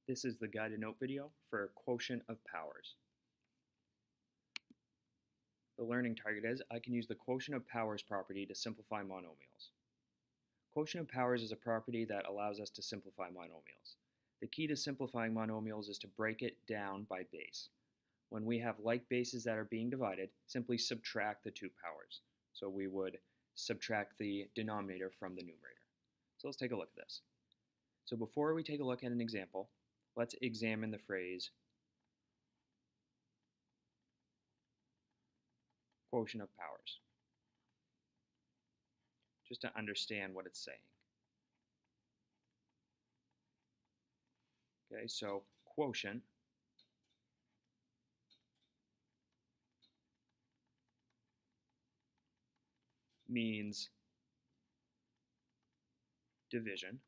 This is the guided note video for Quotient of Powers. The learning target is I can use the Quotient of Powers property to simplify monomials. Quotient of Powers is a property that allows us to simplify monomials. The key to simplifying monomials is to break it down by base. When we have like bases that are being divided, simply subtract the two powers. So we would subtract the denominator from the numerator. So let's take a look at this. So before we take a look at an example, let's examine the phrase quotient of powers, just to understand what it's saying. Okay, so quotient means division,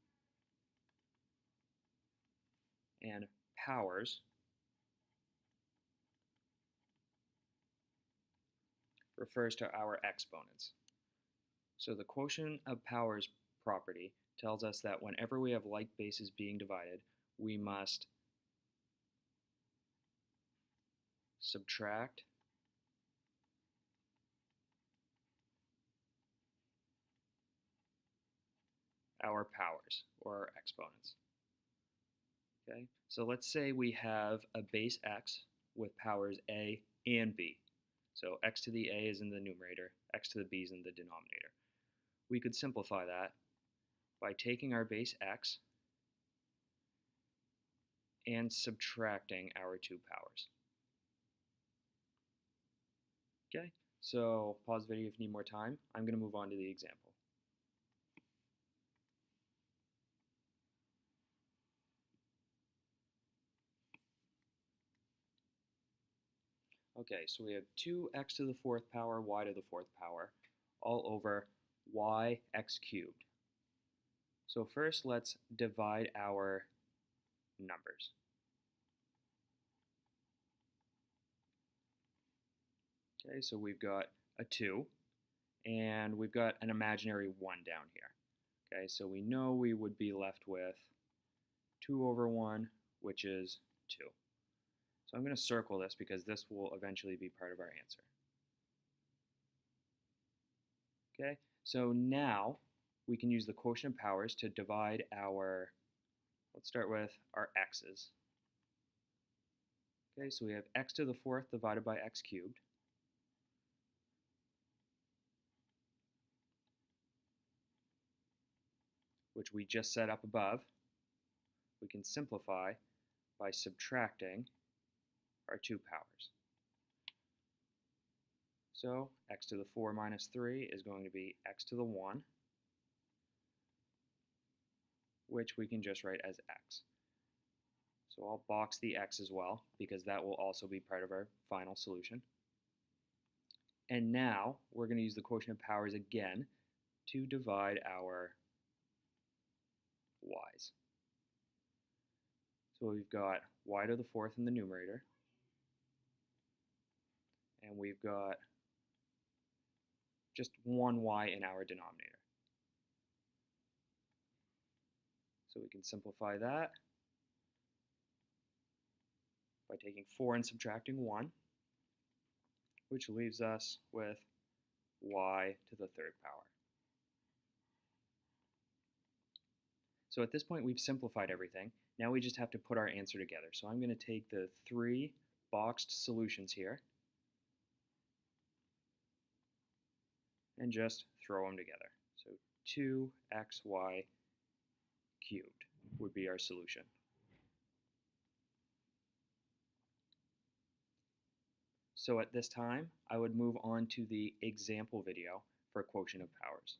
and powers refers to our exponents. So the quotient of powers property tells us that whenever we have like bases being divided, we must subtract our powers, or our exponents. Okay, so let's say we have a base x with powers a and b. So x to the a is in the numerator, x to the b is in the denominator. We could simplify that by taking our base x and subtracting our two powers. Okay, so pause the video if you need more time. I'm going to move on to the example. Okay, so we have 2x to the fourth power, y to the fourth power, all over yx cubed. So first let's divide our numbers. Okay, so we've got a 2, and we've got an imaginary 1 down here. Okay, so we know we would be left with 2 over 1, which is 2. So I'm going to circle this because this will eventually be part of our answer. Okay, so now we can use the quotient of powers to divide our, let's start with our x's. Okay, so we have x to the fourth divided by x cubed. Which we just set up above. We can simplify by subtracting our two powers. So x to the 4 minus 3 is going to be x to the 1, which we can just write as x. So I'll box the x as well, because that will also be part of our final solution. And now we're going to use the quotient of powers again to divide our y's. So we've got y to the fourth in the numerator, and we've got just one y in our denominator. So we can simplify that by taking 4 and subtracting 1, which leaves us with y to the third power. So at this point we've simplified everything. Now we just have to put our answer together. So I'm going to take the 3 boxed solutions here and just throw them together. So 2xy cubed would be our solution. So at this time, I would move on to the example video for quotient of powers.